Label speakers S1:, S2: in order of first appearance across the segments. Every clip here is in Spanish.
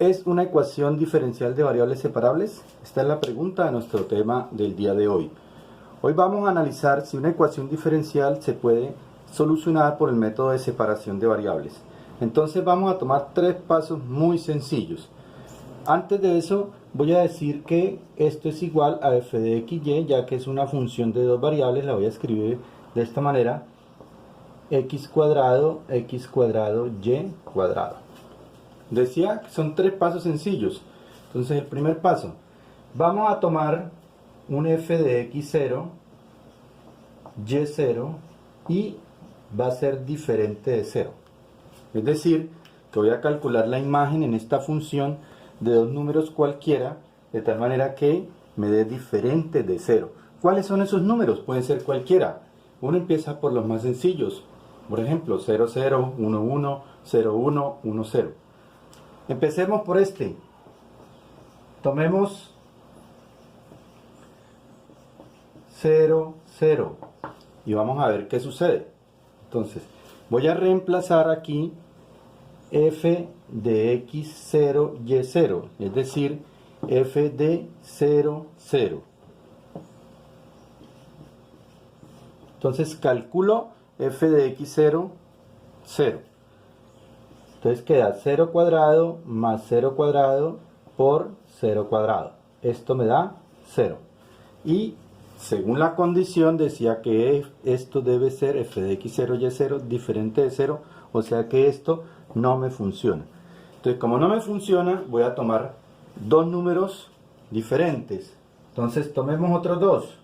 S1: ¿Es una ecuación diferencial de variables separables? Esta es la pregunta de nuestro tema del día de hoy. Hoy vamos a analizar si una ecuación diferencial se puede solucionar por el método de separación de variables. Entonces vamos a tomar tres pasos muy sencillos. Antes de eso voy a decir que esto es igual a f de xy, ya que es una función de dos variables. La voy a escribir de esta manera: x cuadrado, y cuadrado. Decía que son tres pasos sencillos. Entonces el primer paso, vamos a tomar un f de x0, y0, y va a ser diferente de 0. Es decir, que voy a calcular la imagen en esta función de dos números cualquiera, de tal manera que me dé diferente de 0. ¿Cuáles son esos números? Pueden ser cualquiera. Uno empieza por los más sencillos. Por ejemplo, 0, 0, 1, 1, 0, 1, 1, 0. Empecemos por este. Tomemos 0, 0. Y vamos a ver qué sucede. Entonces, voy a reemplazar aquí f de x0, y0. Es decir, f de 0, 0. Entonces, calculo f de x0, 0. Entonces queda 0 cuadrado más 0 cuadrado por 0 cuadrado. Esto me da 0. Y según la condición decía que esto debe ser f de x0, y0 diferente de 0. O sea que esto no me funciona. Entonces como no me funciona, voy a tomar dos números diferentes. Entonces tomemos otros dos.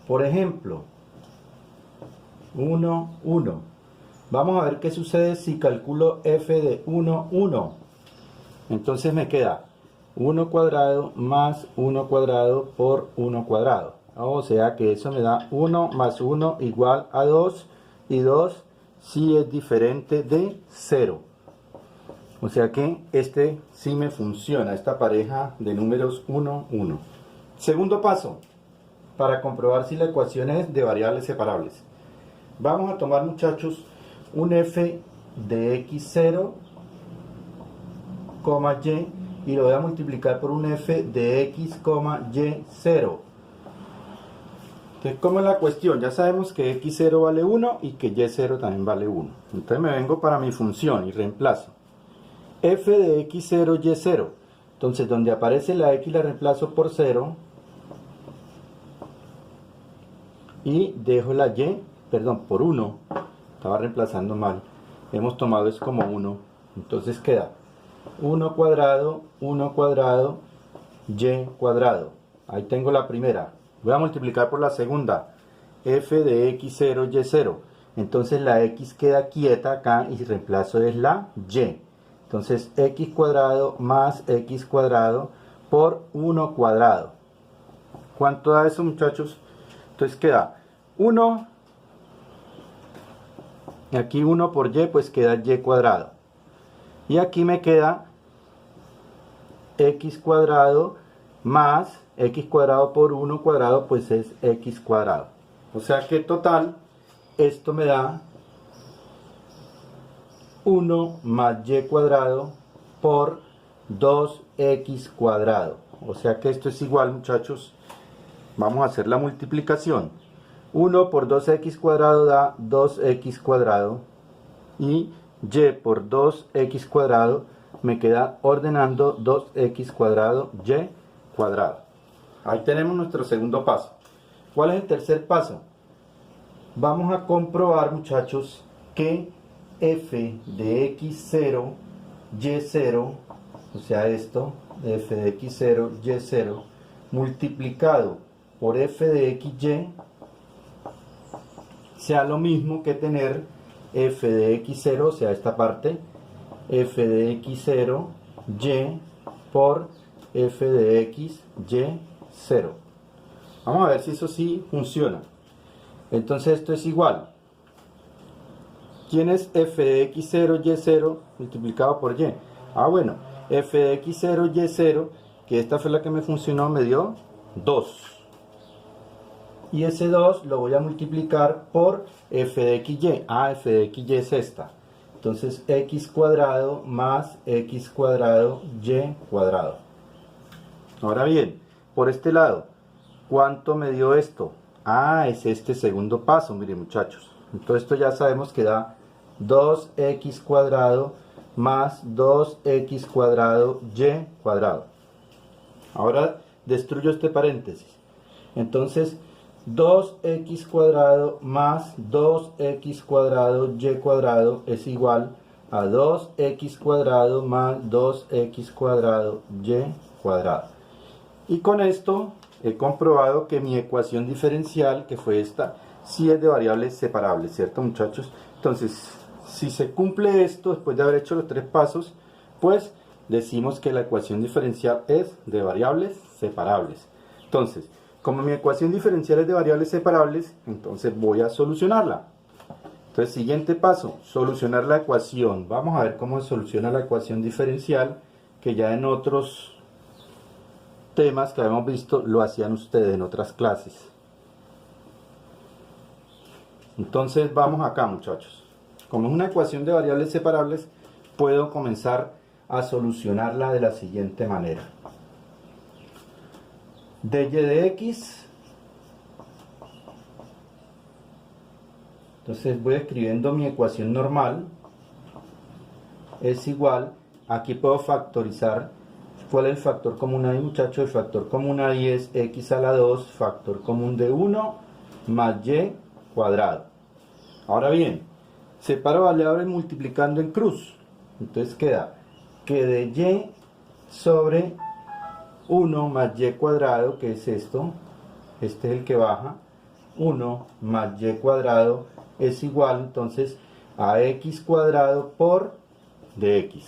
S1: Por ejemplo, 1, 1. Vamos a ver qué sucede si calculo f de 1, 1. Entonces me queda 1 cuadrado más 1 cuadrado por 1 cuadrado. O sea que eso me da 1 más 1 igual a 2. Y 2 sí es diferente de 0. O sea que este sí me funciona, esta pareja de números 1, 1. Segundo paso, para comprobar si la ecuación es de variables separables. Vamos a tomar, muchachos, un f de x0, y lo voy a multiplicar por un f de x, y0. Entonces, ¿cómo es la cuestión? Ya sabemos que x0 vale 1 y que y0 también vale 1. Entonces me vengo para mi función y reemplazo f de x0, y0. Entonces donde aparece la x la reemplazo por 0 y dejo la y, perdón, por 1. Estaba reemplazando mal. Hemos tomado es como 1. Entonces queda 1 cuadrado, y cuadrado. Ahí tengo la primera. Voy a multiplicar por la segunda. F de x0, y0. Entonces la x queda quieta acá y reemplazo es la y. Entonces x cuadrado más x cuadrado por 1 cuadrado. ¿Cuánto da eso, muchachos? Entonces queda 1. Y aquí 1 por y, pues queda y cuadrado. Y aquí me queda x cuadrado más x cuadrado por 1 cuadrado, pues es x cuadrado. O sea que total, esto me da 1 más y cuadrado por 2x cuadrado. O sea que esto es igual, muchachos. Vamos a hacer la multiplicación. 1 por 2x cuadrado da 2x cuadrado. Y y por 2x cuadrado me queda ordenando 2x cuadrado, y cuadrado. Ahí tenemos nuestro segundo paso. ¿Cuál es el tercer paso? Vamos a comprobar, muchachos, que f de x0, y0, o sea esto, f de x0, y0, multiplicado por f de xy, sea lo mismo que tener f de x0, o sea esta parte, f de x0, y por f de x, y0. Vamos a ver si eso sí funciona. Entonces esto es igual. ¿Quién es f de x0, y0 multiplicado por y? Bueno, f de x0, y0, que esta fue la que me funcionó, me dio 2. Y ese 2 lo voy a multiplicar por f de xy. F de xy es esta. Entonces x cuadrado más x cuadrado y cuadrado. Ahora bien, por este lado, ¿cuánto me dio esto? Ah, es este segundo paso, miren muchachos. Entonces esto ya sabemos que da 2x cuadrado más 2x cuadrado y cuadrado. Ahora destruyo este paréntesis. Entonces 2x cuadrado más 2x cuadrado y cuadrado es igual a 2x cuadrado más 2x cuadrado y cuadrado. Y con esto he comprobado que mi ecuación diferencial, que fue esta, sí es de variables separables, ¿cierto muchachos? Entonces, si se cumple esto después de haber hecho los tres pasos, pues decimos que la ecuación diferencial es de variables separables. Entonces, como mi ecuación diferencial es de variables separables, entonces voy a solucionarla. Entonces, siguiente paso, solucionar la ecuación. Vamos a ver cómo se soluciona la ecuación diferencial, que ya en otros temas que habíamos visto lo hacían ustedes en otras clases. Entonces vamos acá muchachos. Como es una ecuación de variables separables, puedo comenzar a solucionarla de la siguiente manera. dy de x, entonces voy escribiendo mi ecuación normal, es igual, aquí puedo factorizar. ¿Cuál es el factor común ahí muchachos? El factor común ahí es x a la 2, factor común de 1 más y cuadrado. Ahora bien, separo variables multiplicando en cruz. Entonces queda que de y sobre 1 más y cuadrado, que es esto, este es el que baja, 1 más y cuadrado es igual entonces a x cuadrado por dx.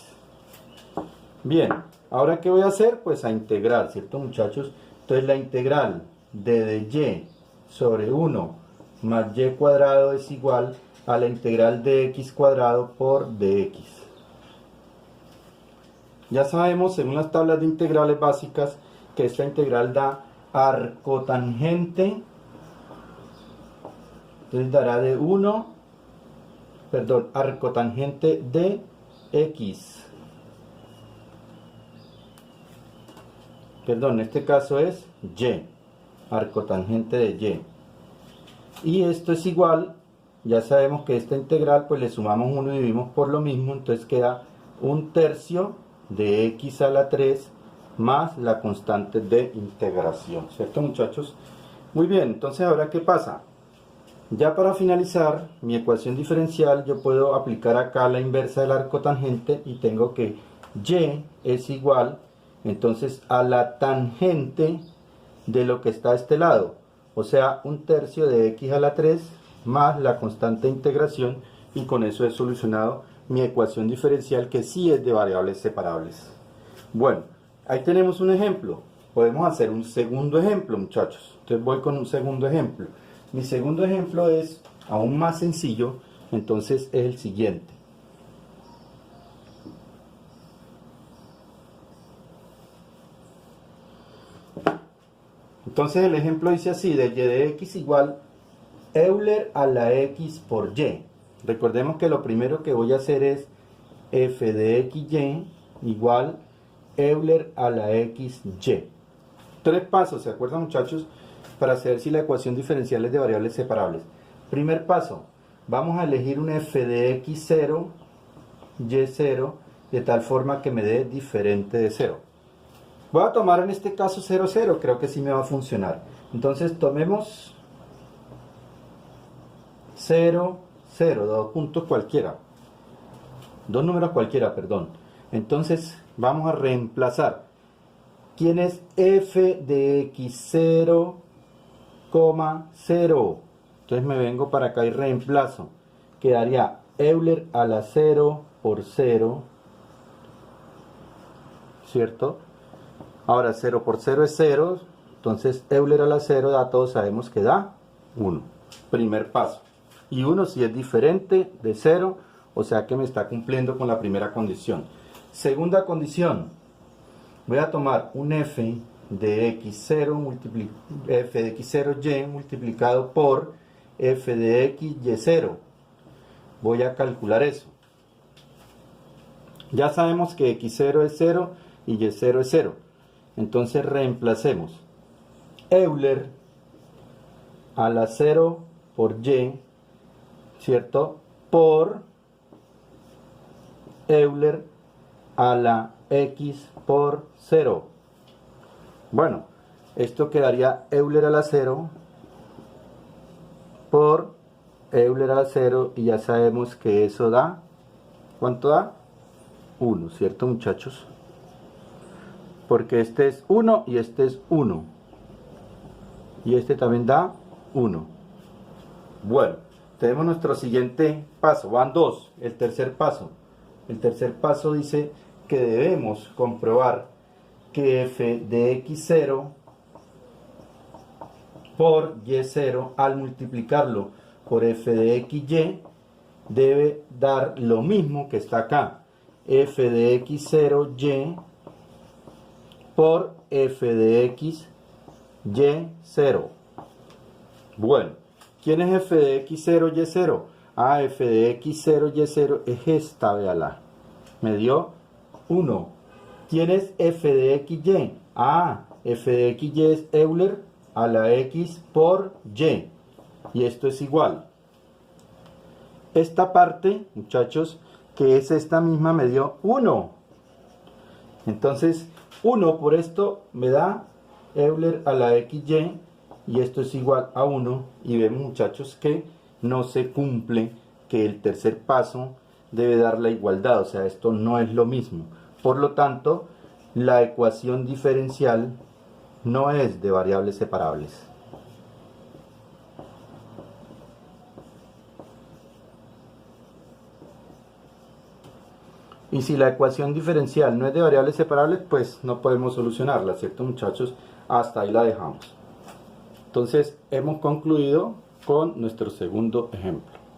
S1: Bien, ahora ¿qué voy a hacer? Pues a integrar, ¿cierto muchachos? Entonces la integral de y sobre 1 más y cuadrado es igual a la integral de x cuadrado por dx. Ya sabemos, según las tablas de integrales básicas, que esta integral da arcotangente, entonces dará de 1, arcotangente de x. En este caso es y, arcotangente de y. Y esto es igual, ya sabemos que esta integral, pues le sumamos 1 y dividimos por lo mismo, entonces queda 1/3 de x a la 3 más la constante de integración, ¿cierto muchachos? Muy bien, entonces ahora ¿qué pasa? Ya para finalizar mi ecuación diferencial, yo puedo aplicar acá la inversa del arcotangente y tengo que y es igual entonces a la tangente de lo que está a este lado, o sea 1/3 de x a la 3 más la constante de integración, y con eso he solucionado mi ecuación diferencial, que sí es de variables separables. Bueno, ahí tenemos un ejemplo. Podemos hacer un segundo ejemplo muchachos. Entonces voy con un segundo ejemplo. Mi segundo ejemplo es aún más sencillo, entonces es el siguiente. Entonces el ejemplo dice así, de y de x igual Euler a la x por y. Recordemos que lo primero que voy a hacer es f de xy igual Euler a la xy. Tres pasos, ¿se acuerdan muchachos? Para saber si la ecuación diferencial es de variables separables. Primer paso, vamos a elegir un f de x0, y0, de tal forma que me dé diferente de 0. Voy a tomar en este caso 0, 0, creo que sí me va a funcionar. Entonces tomemos 0, 0, dos puntos cualquiera. Dos números cualquiera, perdón. Entonces vamos a reemplazar. ¿Quién es f de x0, 0? Entonces me vengo para acá y reemplazo. Quedaría Euler a la 0 por 0, ¿cierto? Ahora 0 por 0 es 0, entonces Euler a la 0 da, todos sabemos que da 1. Primer paso. Y 1 si es diferente de 0, o sea que me está cumpliendo con la primera condición. Segunda condición, voy a tomar un f de x0y multiplicado por f de x y0. Voy a calcular eso. Ya sabemos que x0 es 0 y y0 es 0. Entonces reemplacemos Euler a la 0 por y, ¿cierto? Por Euler a la x por 0. Bueno, esto quedaría Euler a la 0 por Euler a la 0 y ya sabemos que eso da, ¿cuánto da? 1, ¿cierto, muchachos? Porque este es 1 y este es 1. Y este también da 1. Bueno, tenemos nuestro siguiente paso. Van dos. El tercer paso. El tercer paso dice que debemos comprobar que f de x0 por y0 al multiplicarlo por f de xy debe dar lo mismo que está acá. F de x0y por f de x y0. Bueno, ¿quién es f de x0 y0? Ah, f de x0 y0 es esta, véala. Me dio 1. ¿Quién es f de xy? Ah, f de xy es Euler a la x por y. Y esto es igual. Esta parte, muchachos, que es esta misma, me dio 1. Entonces, 1 por esto me da Euler a la xy y esto es igual a 1. Y vemos, muchachos, que no se cumple, que el tercer paso debe dar la igualdad, o sea, esto no es lo mismo. Por lo tanto, la ecuación diferencial no es de variables separables. Y si la ecuación diferencial no es de variables separables, pues no podemos solucionarla, ¿cierto, muchachos? Hasta ahí la dejamos. Entonces, hemos concluido con nuestro segundo ejemplo.